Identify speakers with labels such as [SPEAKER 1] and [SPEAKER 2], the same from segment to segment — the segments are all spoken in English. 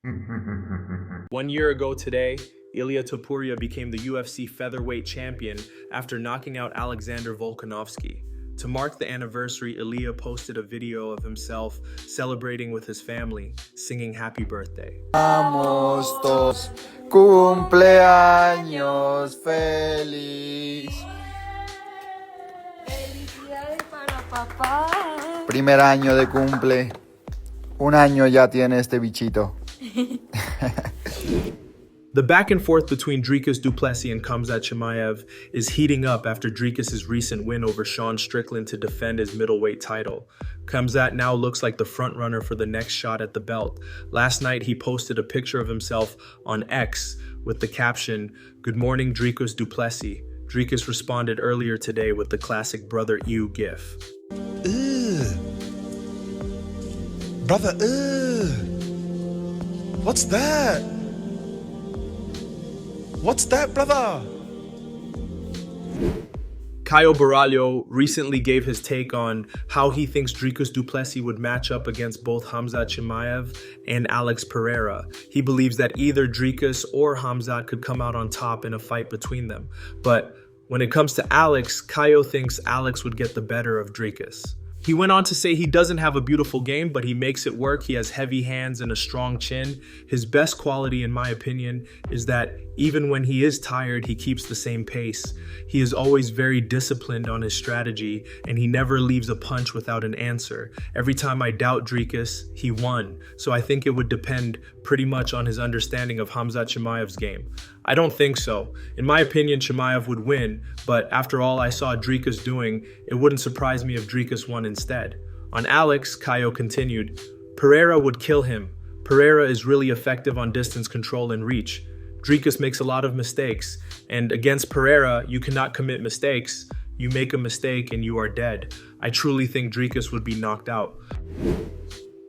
[SPEAKER 1] 1 year ago today, Ilia Topuria became the UFC featherweight champion after knocking out Alexander Volkanovski. To mark the anniversary, Ilia posted a video of himself celebrating with his family, singing happy birthday.
[SPEAKER 2] Vamos todos, cumpleaños feliz.
[SPEAKER 3] Felicidades para papá.
[SPEAKER 2] Primer año de cumple. Un año ya tiene este bichito.
[SPEAKER 1] The back and forth between Dricus Du Plessis and Khamzat Chimaev is heating up after Dricus' recent win over Sean Strickland to defend his middleweight title. Khamzat now looks like the frontrunner for the next shot at the belt. Last night, he posted a picture of himself on X with the caption, "Good morning, Dricus Du Plessis." Dricus responded earlier today with the classic Brother Ew gif.
[SPEAKER 4] Brother, what's that? What's that, brother?
[SPEAKER 1] Caio Borralho recently gave his take on how he thinks Dricus Du Plessis would match up against both Khamzat Chimaev and Alex Pereira. He believes that either Dricus or Khamzat could come out on top in a fight between them. But when it comes to Alex, Caio thinks Alex would get the better of Dricus. He went on to say he doesn't have a beautiful game, but he makes it work. He has heavy hands and a strong chin. His best quality, in my opinion, is that even when he is tired, he keeps the same pace. He is always very disciplined on his strategy, and he never leaves a punch without an answer. Every time I doubt Dricus, he won. So I think it would depend pretty much on his understanding of Khamzat Chimaev's game. I don't think so. In my opinion, Chimaev would win, but after all I saw Dricus doing, it wouldn't surprise me if Dricus won instead. On Alex, Caio continued, Pereira would kill him. Pereira is really effective on distance control and reach. Dricus makes a lot of mistakes, and against Pereira, you cannot commit mistakes. You make a mistake and you are dead. I truly think Dricus would be knocked out.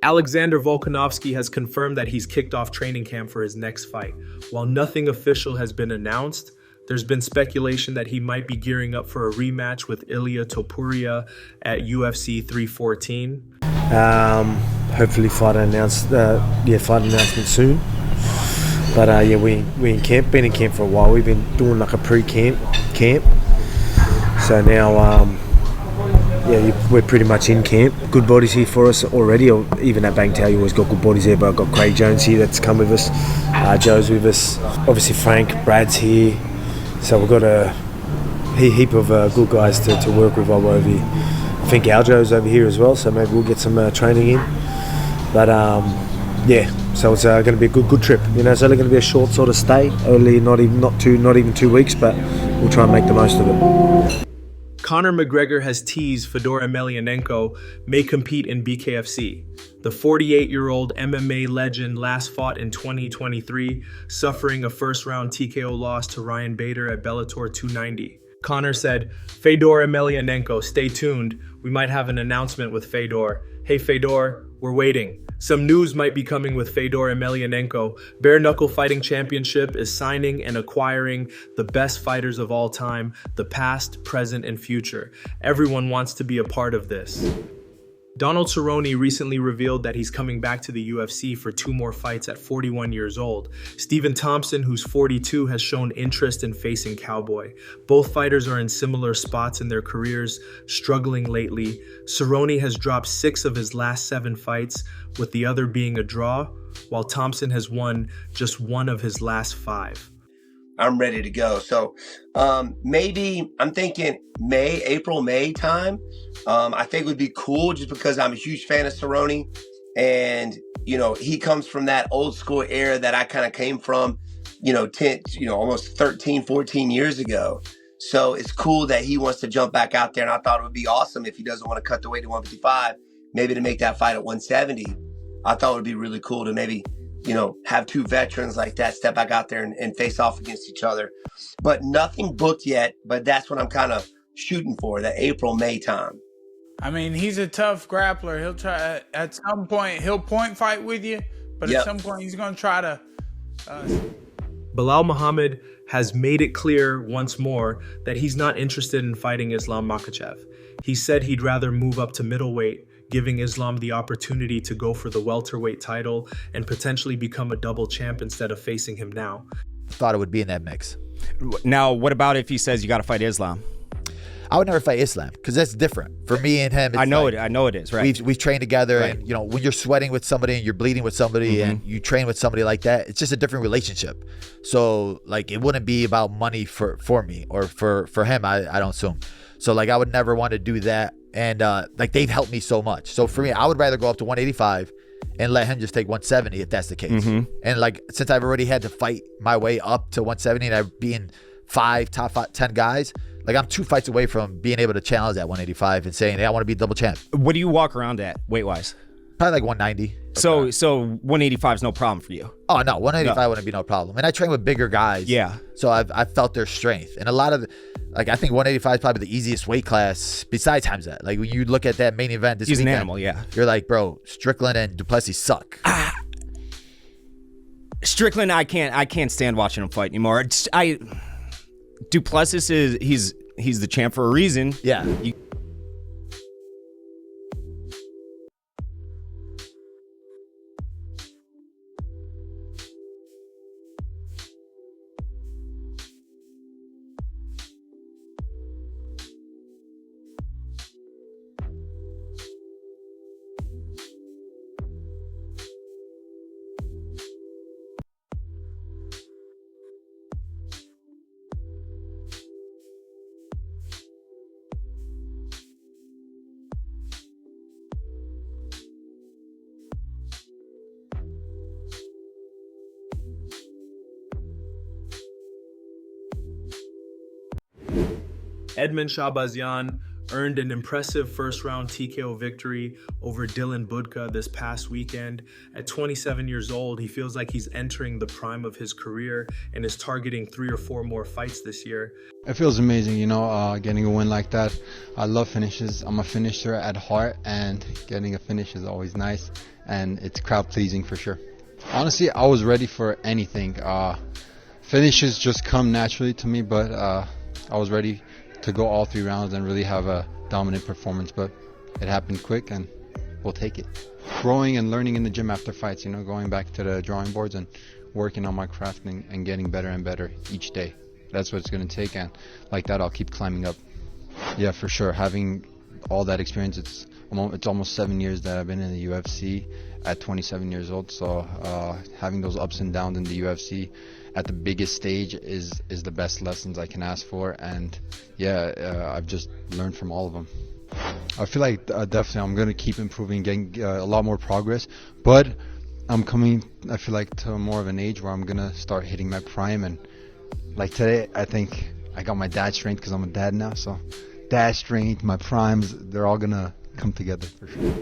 [SPEAKER 1] Alexander Volkanovski has confirmed that he's kicked off training camp for his next fight. While nothing official has been announced, there's been speculation that he might be gearing up for a rematch with Ilia Topuria at UFC 314.
[SPEAKER 5] Hopefully fight announcement soon. But yeah, we in camp, been in camp for a while. We've been doing like a pre-camp. So now, yeah, we're pretty much in camp. Good bodies here for us already. Even at Bangtao, you always got good bodies there. But I've got Craig Jones here that's come with us. Joe's with us. Obviously Frank, Brad's here. So we've got a heap of good guys to work with over here. I think Aljo's over here as well. So maybe we'll get some training in. But yeah. So it's going to be a good trip. You know, it's only going to be a short sort of stay. Only not even 2 weeks, but we'll try and make the most of it.
[SPEAKER 1] Conor McGregor has teased Fedor Emelianenko may compete in BKFC. The 48-year-old MMA legend last fought in 2023, suffering a first-round TKO loss to Ryan Bader at Bellator 290. Conor said, Fedor Emelianenko, stay tuned. We might have an announcement with Fedor. Hey Fedor, we're waiting. Some news might be coming with Fedor Emelianenko. Bare Knuckle Fighting Championship is signing and acquiring the best fighters of all time, the past, present, and future. Everyone wants to be a part of this. Donald Cerrone recently revealed that he's coming back to the UFC for 2 more fights at 41 years old. Stephen Thompson, who's 42, has shown interest in facing Cowboy. Both fighters are in similar spots in their careers, struggling lately. Cerrone has dropped 6 of his last 7 fights, with the other being a draw, while Thompson has won just 1 of his last 5.
[SPEAKER 6] I'm ready to go. So maybe I'm thinking April, May time. I think it would be cool just because I'm a huge fan of Cerrone. And, you know, he comes from that old school era that I kind of came from, almost 13, 14 years ago. So it's cool that he wants to jump back out there. And I thought it would be awesome if he doesn't want to cut the weight to 155, maybe to make that fight at 170. I thought it would be really cool to maybe, have 2 veterans like that step back out there and face off against each other. But nothing booked yet, but that's what I'm kind of shooting for, the April, May time.
[SPEAKER 7] I mean, he's a tough grappler. He'll try, at some point, he'll point fight with you, but at some point he's going to try to...
[SPEAKER 1] Belal Muhammad has made it clear once more that he's not interested in fighting Islam Makhachev. He said he'd rather move up to middleweight, giving Islam the opportunity to go for the welterweight title and potentially become a double champ instead of facing him now.
[SPEAKER 8] Thought it would be in that mix.
[SPEAKER 9] Now, what about if he says you got to fight Islam?
[SPEAKER 8] I would never fight Islam because that's different. For me and him, it's
[SPEAKER 9] I know it is, right?
[SPEAKER 8] We've trained together,
[SPEAKER 9] Right.
[SPEAKER 8] and when you're sweating with somebody and you're bleeding with somebody and you train with somebody like that, it's just a different relationship. So like it wouldn't be about money for me or for him. I don't assume. So like I would never want to do that. And like they've helped me so much. So for me, I would rather go up to 185 and let him just take 170 if that's the case. And like since I've already had to fight my way up to 170 and I've been top 10 guys. Like I'm 2 fights away from being able to challenge that 185 and saying, hey, I want to be double champ.
[SPEAKER 9] What do you walk around at weight-wise?
[SPEAKER 8] Probably like 190.
[SPEAKER 9] So 185 is no problem for you?
[SPEAKER 8] Oh, no. 185 wouldn't be no problem. And I train with bigger guys.
[SPEAKER 9] Yeah.
[SPEAKER 8] So I've felt their strength. And a lot of, like, I think 185 is probably the easiest weight class besides Khamzat. Like, when you look at that main event this
[SPEAKER 9] He's
[SPEAKER 8] weekend,
[SPEAKER 9] an animal, yeah.
[SPEAKER 8] You're like, bro, Strickland and Du Plessis suck.
[SPEAKER 9] Strickland, I can't stand watching him fight anymore. Du Plessis he's the champ for a reason.
[SPEAKER 8] Yeah.
[SPEAKER 1] Edmen Shahbazyan earned an impressive first-round TKO victory over Dylan Budka this past weekend. At 27 years old, he feels like he's entering the prime of his career and is targeting 3 or 4 more fights this year.
[SPEAKER 10] It feels amazing, getting a win like that. I love finishes. I'm a finisher at heart, and getting a finish is always nice, and it's crowd-pleasing for sure. Honestly, I was ready for anything. Finishes just come naturally to me, but I was ready to go all 3 rounds and really have a dominant performance, but it happened quick and we'll take it. Growing and learning in the gym after fights, going back to the drawing boards and working on my craft and getting better and better each day. That's what it's going to take, and like that I'll keep climbing up. Yeah, for sure. Having all that experience, it's almost 7 years that I've been in the UFC at 27 years old, so having those ups and downs in the UFC at the biggest stage is the best lessons I can ask for, and I've just learned from all of them. I feel like definitely I'm going to keep improving, getting a lot more progress, but I'm coming, I feel like, to more of an age where I'm going to start hitting my prime, and like today, I think I got my dad strength because I'm a dad now, so dad strength, my primes, they're all going to come together for sure.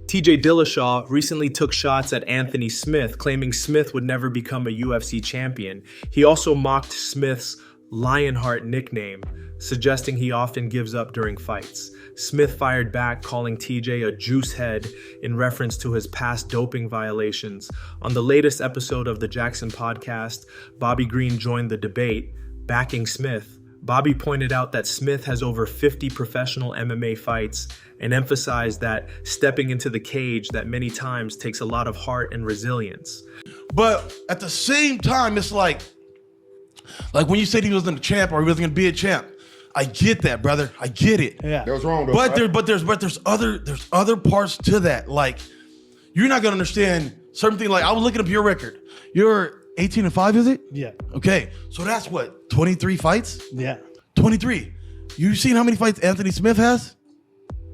[SPEAKER 1] TJ Dillashaw recently took shots at Anthony Smith, claiming Smith would never become a UFC champion. He also mocked Smith's Lionheart nickname, suggesting he often gives up during fights. Smith fired back, calling TJ a juice head in reference to his past doping violations. On the latest episode of the Jackson podcast, Bobby Green joined the debate, backing Smith. Bobby pointed out that Smith has over 50 professional MMA fights and emphasized that stepping into the cage that many times takes a lot of heart and resilience.
[SPEAKER 11] But at the same time, it's like when you said he wasn't a champ or he wasn't gonna be a champ, I get that, brother. I get it.
[SPEAKER 12] Yeah.
[SPEAKER 11] That was wrong, though. But there's other parts to that. Like, you're not gonna understand certain things. Like, I was looking up your record. You're 18-5, is it?
[SPEAKER 12] Yeah.
[SPEAKER 11] Okay, so that's what, 23 fights?
[SPEAKER 12] Yeah.
[SPEAKER 11] 23. You seen how many fights Anthony Smith has?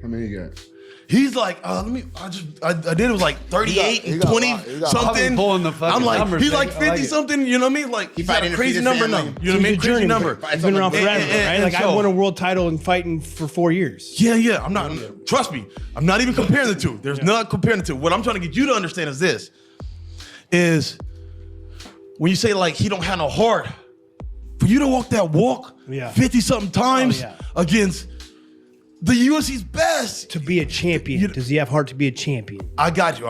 [SPEAKER 13] How many you got?
[SPEAKER 11] He's like, I did it was like 38 and 20 something. I'm like, numbers, he's like 50 something, you know what I mean? Like, he's got a crazy number now. You know what I mean? Crazy number.
[SPEAKER 12] He's been around forever, right? Like, I won a world title and fighting for 4 years.
[SPEAKER 11] Yeah. I'm not, trust me, I'm not even comparing the two. There's not comparing the two. What I'm trying to get you to understand is this, is when you say like he don't have no heart, for you to walk that walk 50 something times against the UFC's best.
[SPEAKER 12] To be a champion. Does he have heart to be a champion?
[SPEAKER 11] I got you.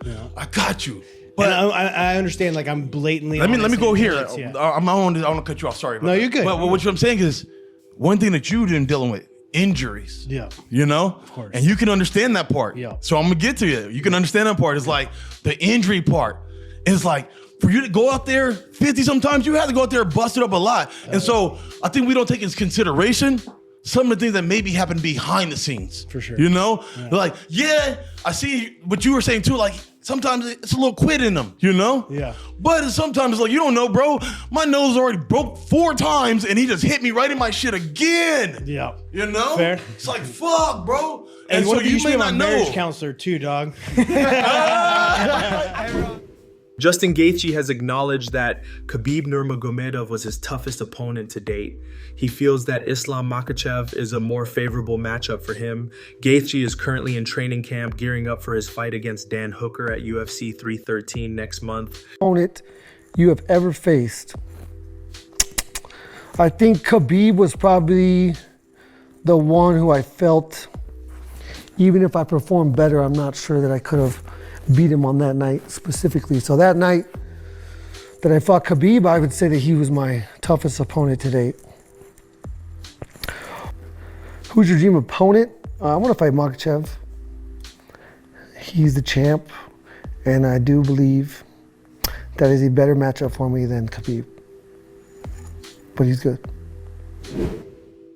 [SPEAKER 12] Yeah.
[SPEAKER 11] I got you. But
[SPEAKER 12] I understand, like, I'm blatantly
[SPEAKER 11] let me go here.
[SPEAKER 12] Yeah.
[SPEAKER 11] I want to cut you off. Sorry.
[SPEAKER 12] No, you're good.
[SPEAKER 11] But what I'm saying is, one thing that you didn't deal with injuries.
[SPEAKER 12] Yeah.
[SPEAKER 11] You know?
[SPEAKER 12] Of course.
[SPEAKER 11] And you can understand that part.
[SPEAKER 12] Yeah.
[SPEAKER 11] So I'm gonna get to you. You can understand that part. It's like the injury part. It's like for you to go out there 50 sometimes, you have to go out there and bust it up a lot. And so I think we don't take into consideration some of the things that maybe happen behind the scenes.
[SPEAKER 12] For sure.
[SPEAKER 11] You know?
[SPEAKER 12] Yeah.
[SPEAKER 11] Like, yeah, I see what you were saying too. Like, sometimes it's a little quit in them, you know?
[SPEAKER 12] Yeah.
[SPEAKER 11] But sometimes it's like, you don't know, bro. My nose already broke 4 times and he just hit me right in my shit again.
[SPEAKER 12] Yeah.
[SPEAKER 11] You know?
[SPEAKER 12] Fair.
[SPEAKER 11] It's like, fuck, bro.
[SPEAKER 12] And
[SPEAKER 11] so you
[SPEAKER 12] should
[SPEAKER 11] may
[SPEAKER 12] be my
[SPEAKER 11] not
[SPEAKER 12] marriage
[SPEAKER 11] know.
[SPEAKER 12] counselor too, dog.
[SPEAKER 1] Justin Gaethje has acknowledged that Khabib Nurmagomedov was his toughest opponent to date. He feels that Islam Makhachev is a more favorable matchup for him. Gaethje is currently in training camp gearing up for his fight against Dan Hooker at UFC 313 next month.
[SPEAKER 14] Opponent you have ever faced? I think Khabib was probably the one who I felt, even if I performed better, I'm not sure that I could have beat him on that night specifically. So that night that I fought Khabib, I would say that he was my toughest opponent to date. Who's your dream opponent? I want to fight Makhachev. He's the champ, and I do believe that is a better matchup for me than Khabib. But he's good.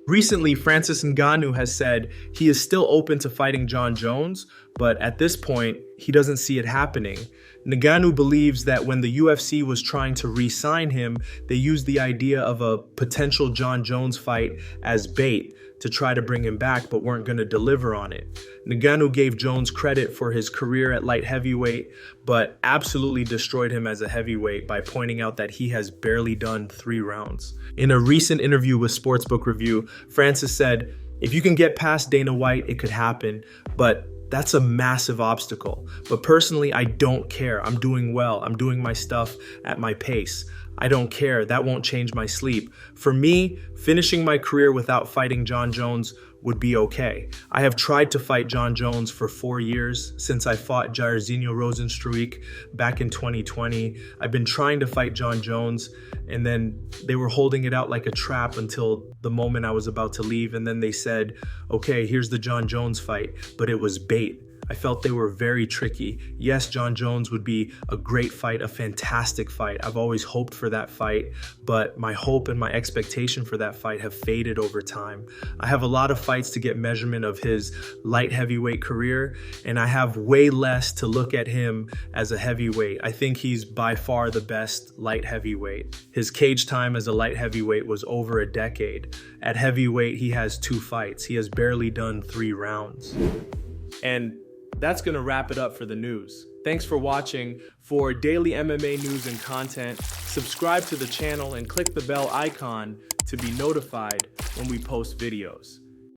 [SPEAKER 1] Recently, Francis Ngannou has said he is still open to fighting Jon Jones, but at this point, he doesn't see it happening. Ngannou believes that when the UFC was trying to re-sign him, they used the idea of a potential Jon Jones fight as bait to try to bring him back, but weren't going to deliver on it. Ngannou gave Jones credit for his career at light heavyweight, but absolutely destroyed him as a heavyweight by pointing out that he has barely done 3 rounds. In a recent interview with Sportsbook Review, Francis said, "If you can get past Dana White, it could happen, but that's a massive obstacle. But personally, I don't care. I'm doing well. I'm doing my stuff at my pace. I don't care. That won't change my sleep. For me, finishing my career without fighting Jon Jones would be okay. I have tried to fight Jon Jones for 4 years since I fought Jairzinho Rozenstruik back in 2020. I've been trying to fight Jon Jones, and then they were holding it out like a trap until the moment I was about to leave, and then they said, okay, here's the Jon Jones fight, but it was bait. I felt they were very tricky. Yes, Jon Jones would be a great fight, a fantastic fight. I've always hoped for that fight, but my hope and my expectation for that fight have faded over time. I have a lot of fights to get measurement of his light heavyweight career, and I have way less to look at him as a heavyweight. I think he's by far the best light heavyweight. His cage time as a light heavyweight was over a decade. At heavyweight, he has 2 fights. He has barely done 3 rounds. And that's going to wrap it up for the news. Thanks for watching. For daily MMA news and content, subscribe to the channel and click the bell icon to be notified when we post videos.